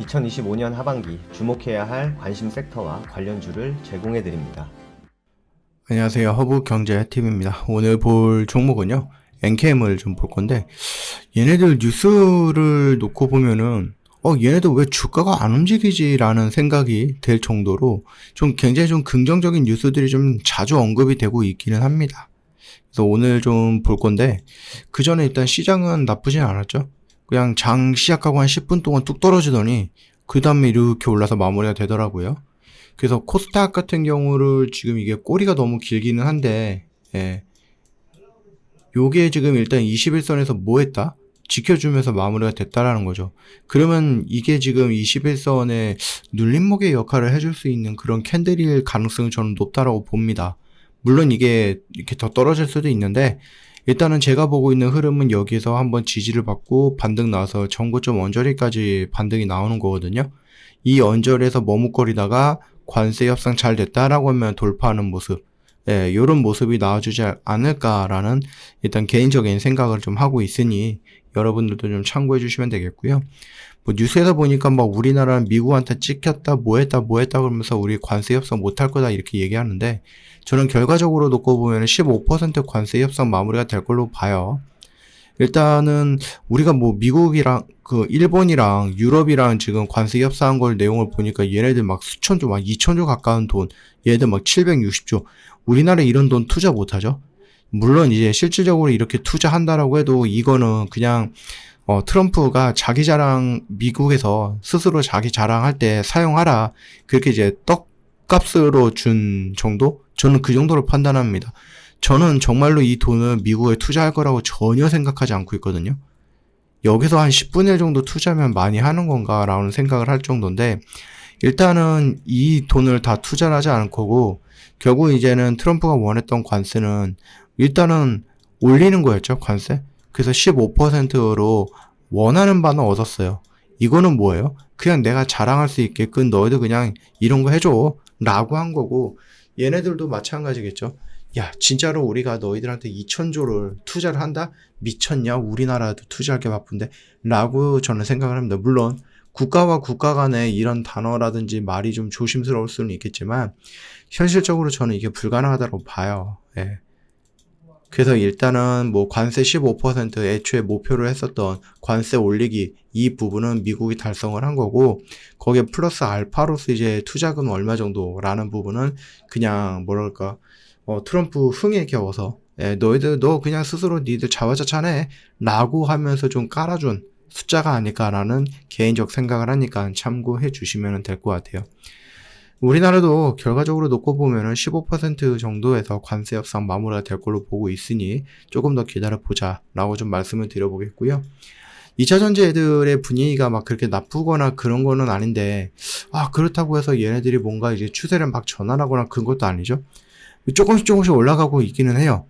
2025년 하반기 주목해야 할 관심 섹터와 관련주를 제공해 드립니다. 안녕하세요. 허브경제TV입니다. 오늘 볼 종목은요, 엔캠을 좀 볼 건데, 얘네들 뉴스를 놓고 보면은, 얘네들 왜 주가가 안 움직이지라는 생각이 될 정도로 좀 굉장히 좀 긍정적인 뉴스들이 좀 자주 언급이 되고 있기는 합니다. 그래서 오늘 좀 볼 건데, 그 전에 일단 시장은 나쁘진 않았죠. 그냥 장 시작하고 한 10분 동안 뚝 떨어지더니, 그 다음에 이렇게 올라서 마무리가 되더라고요. 그래서 코스닥 같은 경우를 지금 이게 꼬리가 너무 길기는 한데, 예. 요게 지금 일단 21선에서 뭐 했다? 지켜주면서 마무리가 됐다라는 거죠. 그러면 이게 지금 21선에 눌림목의 역할을 해줄 수 있는 그런 캔들일 가능성이 저는 높다라고 봅니다. 물론 이게 이렇게 더 떨어질 수도 있는데, 일단은 제가 보고 있는 흐름은 여기에서 한번 지지를 받고 반등 나와서 전고점 언저리까지 반등이 나오는 거거든요. 이 언저리에서 머뭇거리다가 관세 협상 잘 됐다라고 하면 돌파하는 모습, 요런 모습이 나와주지 않을까라는 일단 개인적인 생각을 좀 하고 있으니 여러분들도 좀 참고해 주시면 되겠고요. 뭐 뉴스에서 보니까 막 우리나라는 미국한테 찍혔다 뭐 했다 그러면서 우리 관세 협상 못할 거다 이렇게 얘기하는데, 저는 결과적으로 놓고 보면 15% 관세 협상 마무리가 될 걸로 봐요. 일단은 우리가 뭐 미국이랑 그 일본이랑 유럽이랑 지금 관세 협상한 걸 내용을 보니까 얘네들 막 수천조, 막 2천조 가까운 돈, 얘네들 막 760조. 우리나라에 이런 돈 투자 못 하죠. 물론 이제 실질적으로 이렇게 투자한다라고 해도 이거는 그냥 트럼프가 자기 자랑, 미국에서 스스로 자기 자랑할 때 사용하라, 그렇게 이제 떡값으로 준 정도? 저는 그 정도로 판단합니다. 저는 정말로 이 돈을 미국에 투자할 거라고 전혀 생각하지 않고 있거든요. 여기서 한 10분의 1 정도 투자하면 많이 하는 건가라는 생각을 할 정도인데, 일단은 이 돈을 다 투자를 하지 않을 거고, 결국 이제는 트럼프가 원했던 관세는 일단은 올리는 거였죠, 관세. 그래서 15%로 원하는 바는 얻었어요. 이거는 뭐예요? 그냥 내가 자랑할 수 있게끔 너희들 그냥 이런 거 해줘 라고 한 거고, 얘네들도 마찬가지겠죠. 야, 진짜로 우리가 너희들한테 2천조를 투자를 한다? 미쳤냐? 우리나라도 투자할 게 바쁜데? 라고 저는 생각을 합니다. 물론 국가와 국가 간에 이런 단어라든지 말이 좀 조심스러울 수는 있겠지만, 현실적으로 저는 이게 불가능하다고 봐요. 예. 그래서 일단은 뭐 관세 15% 애초에 목표를 했었던 관세 올리기, 이 부분은 미국이 달성을 한 거고, 거기에 플러스 알파로서 이제 투자금 얼마 정도라는 부분은 그냥 뭐랄까, 트럼프 흥에 겨워서, 너희들 너 그냥 스스로 니들 자화자찬해 라고 하면서 좀 깔아준 숫자가 아닐까라는 개인적 생각을 하니까 참고해 주시면 될 것 같아요. 우리나라도 결과적으로 놓고 보면은 15% 정도에서 관세 협상 마무리가 될 걸로 보고 있으니 조금 더 기다려보자 라고 좀 말씀을 드려보겠고요. 2차 전지애들의 분위기가 막 그렇게 나쁘거나 그런 거는 아닌데, 그렇다고 해서 얘네들이 뭔가 이제 추세를 막 전환하거나 그런 것도 아니죠. 조금씩 올라가고 있기는 해요.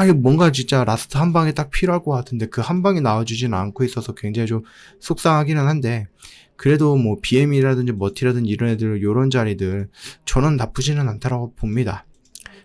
이거 뭔가 진짜 라스트 한 방이 딱 필요할 것 같은데 그 한 방이 나와주지는 않고 있어서 굉장히 좀 속상하기는 한데, 그래도 뭐 BM이라든지 머티라든지 이런 애들, 요런 자리들 저는 나쁘지는 않다라고 봅니다.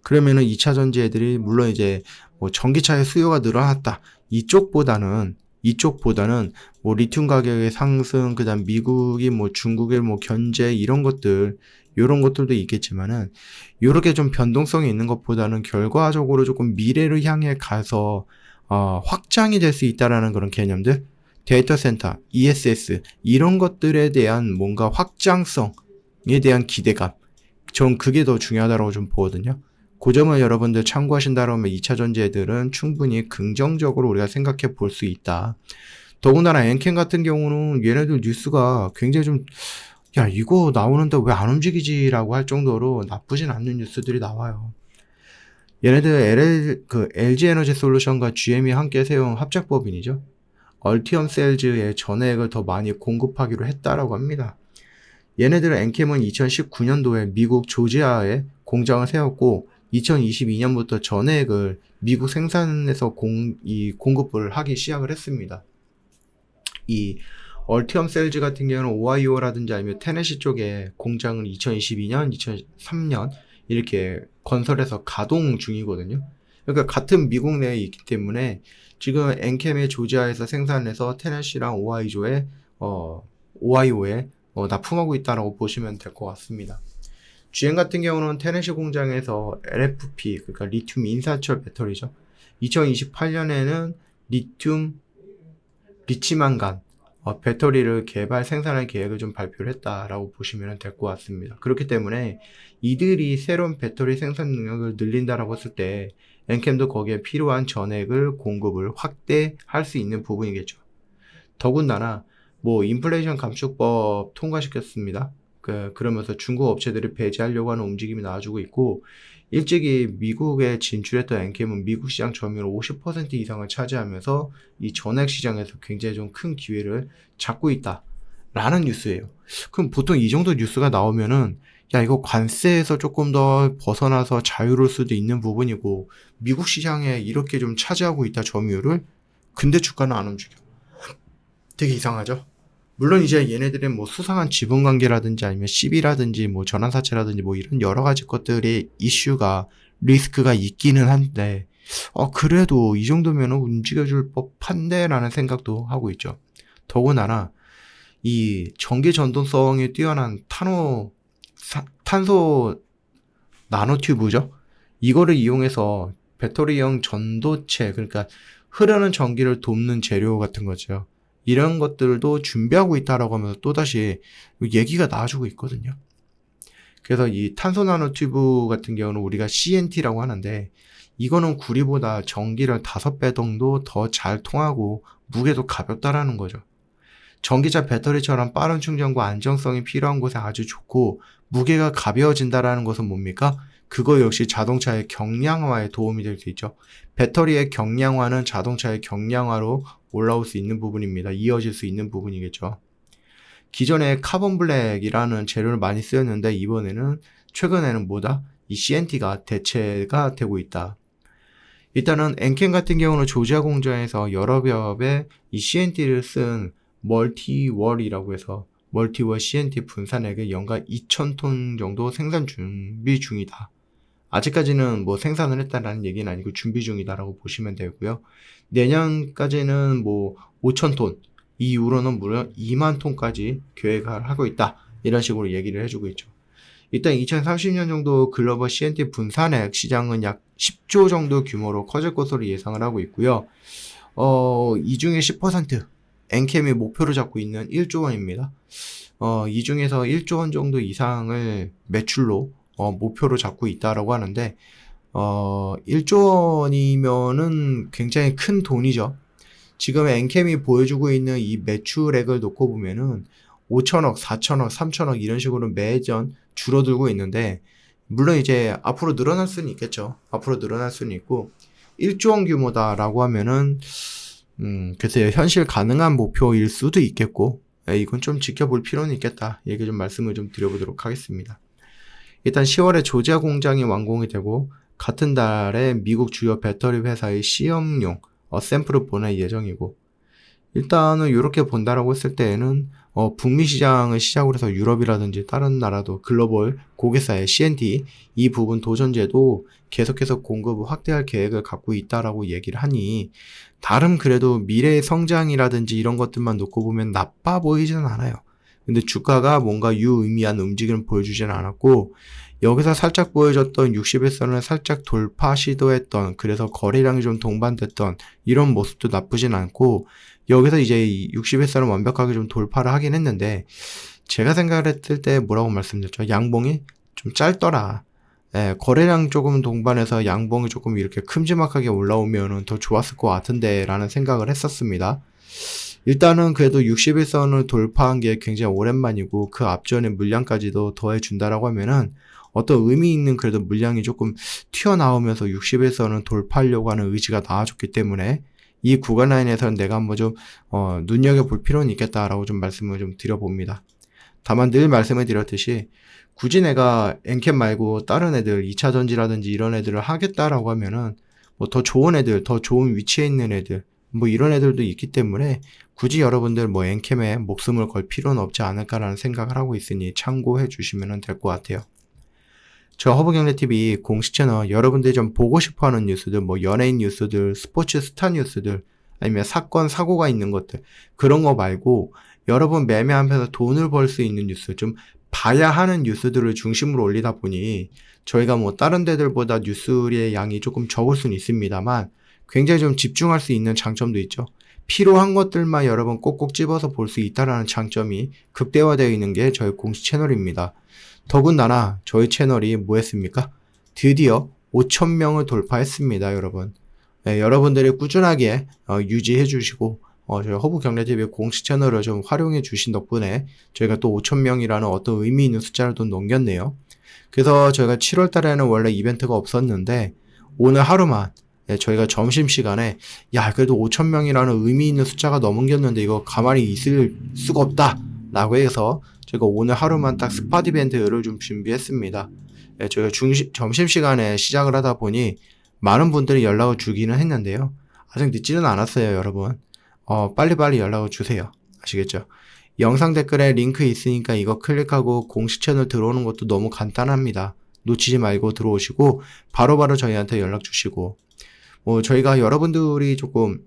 그러면은 2차 전지 애들이 물론 이제 뭐 전기차의 수요가 늘어났다, 이쪽보다는 뭐 리튬 가격의 상승, 그다음 미국이 뭐 중국의 뭐 견제 이런 것들, 요런 것들도 있겠지만은, 요렇게 좀 변동성이 있는 것보다는 결과적으로 조금 미래를 향해 가서 확장이 될 수 있다라는 그런 개념들, 데이터 센터, ESS 이런 것들에 대한 뭔가 확장성에 대한 기대감, 전 그게 더 중요하다고 좀 보거든요. 그 점을 여러분들 참고하신다면 2차 전지애들은 충분히 긍정적으로 우리가 생각해 볼 수 있다. 더군다나 엔캠 같은 경우는 얘네들 뉴스가 굉장히 좀, 야, 이거 나오는데 왜 안 움직이지라고 할 정도로 나쁘진 않는 뉴스들이 나와요. 얘네들 LG 에너지 솔루션과 GM이 함께 세운 합작법인이죠. 얼티엄 셀즈의 전해액을 더 많이 공급하기로 했다라고 합니다. 얘네들은 엔캠은 2019년도에 미국 조지아에 공장을 세웠고, 2022년부터 전해액을 미국 생산에서 공급을 하기 시작을 했습니다. 이 얼티엄 셀즈 같은 경우는 오하이오라든지 아니면 테네시 쪽에 공장을 2022년, 2003년 이렇게 건설해서 가동 중이거든요. 그러니까 같은 미국 내에 있기 때문에 지금 엔캠의 조지아에서 생산해서 테네시랑 오하이오에 오하이오에 납품하고 있다라고 보시면 될 것 같습니다. GM 같은 경우는 테네시 공장에서 LFP, 그러니까 리튬 인산철 배터리죠. 2028년에는 리치만간 배터리를 개발 생산할 계획을 좀 발표를 했다라고 보시면 될 것 같습니다. 그렇기 때문에 이들이 새로운 배터리 생산 능력을 늘린다라고 했을 때 엔캠도 거기에 필요한 전액을 공급을 확대할 수 있는 부분이겠죠. 더군다나 뭐 인플레이션 감축법 통과시켰습니다. 그러면서 중국 업체들이 배제하려고 하는 움직임이 나와주고 있고, 일찍이 미국에 진출했던 엔캠은 미국 시장 점유율 50% 이상을 차지하면서 이 전액 시장에서 굉장히 좀 큰 기회를 잡고 있다라는 뉴스예요. 그럼 보통 이 정도 뉴스가 나오면은 야, 이거 관세에서 조금 더 벗어나서 자유로울 수도 있는 부분이고, 미국 시장에 이렇게 좀 차지하고 있다 점유율을. 근데 주가는 안 움직여. 되게 이상하죠? 물론 이제 얘네들은 뭐 수상한 지분 관계라든지 아니면 시비라든지 뭐 전환사채라든지 뭐 이런 여러 가지 것들의 이슈가, 리스크가 있기는 한데, 그래도 이 정도면 움직여줄 법한데 라는 생각도 하고 있죠. 더군다나 이 전기 전도성이 뛰어난 탄소 나노튜브죠. 이거를 이용해서 배터리형 전도체, 그러니까 흐르는 전기를 돕는 재료 같은 거죠. 이런 것들도 준비하고 있다라고 하면서 또다시 얘기가 나와주고 있거든요. 그래서 이 탄소 나노튜브 같은 경우는 우리가 CNT라고 하는데, 이거는 구리보다 전기를 5배 정도 더 잘 통하고 무게도 가볍다라는 거죠. 전기차 배터리처럼 빠른 충전과 안정성이 필요한 곳에 아주 좋고, 무게가 가벼워진다라는 것은 뭡니까? 그거 역시 자동차의 경량화에 도움이 될 수 있죠. 배터리의 경량화는 자동차의 경량화로 올라올 수 있는 부분입니다. 이어질 수 있는 부분이겠죠. 기존에 카본 블랙이라는 재료를 많이 쓰였는데, 이번에는 최근에는 뭐다? 이 CNT가 대체가 되고 있다. 일단은 엔캠 같은 경우는 조지아 공장에서 여러 겹의 이 CNT를 쓴 멀티월이라고 해서 멀티월 CNT 분산액을 연간 2,000톤 정도 생산 준비 중이다. 아직까지는 뭐 생산을 했다라는 얘기는 아니고 준비 중이다라고 보시면 되고요. 내년까지는 뭐 5,000톤, 이후로는 무려 2만 톤까지 계획을 하고 있다. 이런 식으로 얘기를 해주고 있죠. 일단 2030년 정도 글로벌 CNT 분산액 시장은 약 10조 정도 규모로 커질 것으로 예상을 하고 있고요. 이 중에 10%, 엔캠이 목표로 잡고 있는 1조 원입니다. 이 중에서 1조 원 정도 이상을 매출로 목표로 잡고 있다라고 하는데, 1조 원이면은 굉장히 큰 돈이죠. 지금 엔캠이 보여주고 있는 이 매출액을 놓고 보면은 5천억, 4천억, 3천억 이런 식으로 매년 줄어들고 있는데, 물론 이제 앞으로 늘어날 수는 있겠죠. 앞으로 늘어날 수는 있고, 1조 원 규모다라고 하면은 글쎄요, 현실 가능한 목표일 수도 있겠고, 이건 좀 지켜볼 필요는 있겠다. 얘기 좀 말씀을 좀 드려보도록 하겠습니다. 일단 10월에 조지아 공장이 완공이 되고, 같은 달에 미국 주요 배터리 회사의 시험용 샘플을 보낼 예정이고, 일단은 이렇게 본다라고 했을 때에는 북미 시장을 시작으로 해서 유럽이라든지 다른 나라도 글로벌 고객사의 CNT 이 부분 도전제도 계속해서 공급을 확대할 계획을 갖고 있다라고 얘기를 하니, 나름 그래도 미래의 성장이라든지 이런 것들만 놓고 보면 나빠 보이지는 않아요. 근데 주가가 뭔가 유의미한 움직임을 보여주지는 않았고, 여기서 살짝 보여줬던 60일선을 살짝 돌파 시도했던, 그래서 거래량이 좀 동반됐던 이런 모습도 나쁘진 않고, 여기서 이제 60일선을 완벽하게 좀 돌파를 하긴 했는데, 제가 생각을 했을 때 뭐라고 말씀드렸죠? 양봉이 좀 짧더라. 거래량 조금 동반해서 양봉이 조금 이렇게 큼지막하게 올라오면은 더 좋았을 것 같은데 라는 생각을 했었습니다. 일단은 그래도 60일선을 돌파한 게 굉장히 오랜만이고, 그 앞전에 물량까지도 더해준다라고 하면은 어떤 의미 있는 그래도 물량이 조금 튀어나오면서 60일선을 돌파하려고 하는 의지가 나와줬기 때문에, 이 구간 라인에서는 내가 한번 좀 눈여겨볼 필요는 있겠다라고 좀 말씀을 좀 드려봅니다. 다만 늘 말씀을 드렸듯이, 굳이 내가 엔캠 말고 다른 애들 2차전지라든지 이런 애들을 하겠다라고 하면은 뭐 더 좋은 애들, 더 좋은 위치에 있는 애들, 뭐 이런 애들도 있기 때문에 굳이 여러분들 뭐 엔캠에 목숨을 걸 필요는 없지 않을까라는 생각을 하고 있으니 참고해 주시면 될 것 같아요. 저 허브경제TV 공식 채널, 여러분들이 좀 보고 싶어하는 뉴스들, 뭐 연예인 뉴스들, 스포츠 스타 뉴스들, 아니면 사건, 사고가 있는 것들, 그런 거 말고 여러분 매매하면서 돈을 벌 수 있는 뉴스, 좀 봐야 하는 뉴스들을 중심으로 올리다 보니 저희가 뭐 다른 데들보다 뉴스의 양이 조금 적을 수는 있습니다만 굉장히 좀 집중할 수 있는 장점도 있죠. 필요한 것들만 여러분 꼭꼭 집어서 볼 수 있다라는 장점이 극대화되어 있는 게 저희 공식 채널입니다. 더군다나 저희 채널이 뭐 했습니까? 드디어 5,000명을 돌파했습니다, 여러분. 네, 여러분들이 꾸준하게 유지해 주시고 저희 허브경제TV 공식 채널을 좀 활용해 주신 덕분에 저희가 또 5,000명이라는 어떤 의미 있는 숫자를 또 넘겼네요. 그래서 저희가 7월 달에는 원래 이벤트가 없었는데 오늘 하루만 저희가 점심시간에 야 그래도 5,000명이라는 의미 있는 숫자가 넘겼는데 이거 가만히 있을 수가 없다 라고 해서 저희가 오늘 하루만 딱 스팟 이벤트를 좀 준비했습니다. 저희가 점심시간에 시작을 하다 보니 많은 분들이 연락을 주기는 했는데요. 아직 늦지는 않았어요, 여러분. 빨리빨리 연락을 주세요. 아시겠죠? 영상 댓글에 링크 있으니까 이거 클릭하고 공식 채널 들어오는 것도 너무 간단합니다. 놓치지 말고 들어오시고 바로바로 저희한테 연락 주시고 저희가 여러분들이 조금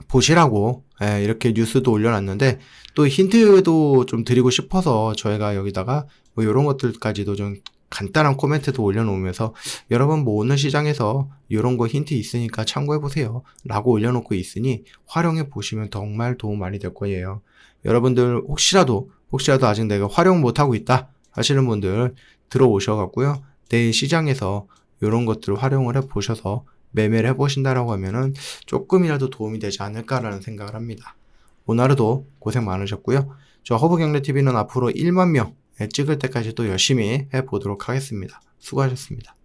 보시라고 이렇게 뉴스도 올려놨는데 또 힌트도 좀 드리고 싶어서 저희가 여기다가 뭐 이런 것들까지도 좀 간단한 코멘트도 올려놓으면서 여러분 뭐 오늘 시장에서 이런 거 힌트 있으니까 참고해보세요 라고 올려놓고 있으니 활용해 보시면 정말 도움 많이 될 거예요. 여러분들 혹시라도 아직 내가 활용 못하고 있다 하시는 분들 들어오셔갖고요 내일 시장에서 이런 것들을 활용을 해보셔서 매매를 해보신다라고 하면은 조금이라도 도움이 되지 않을까라는 생각을 합니다. 오늘 하루도 고생 많으셨고요. 저 허브경제TV는 앞으로 1만 명 찍을 때까지 또 열심히 해보도록 하겠습니다. 수고하셨습니다.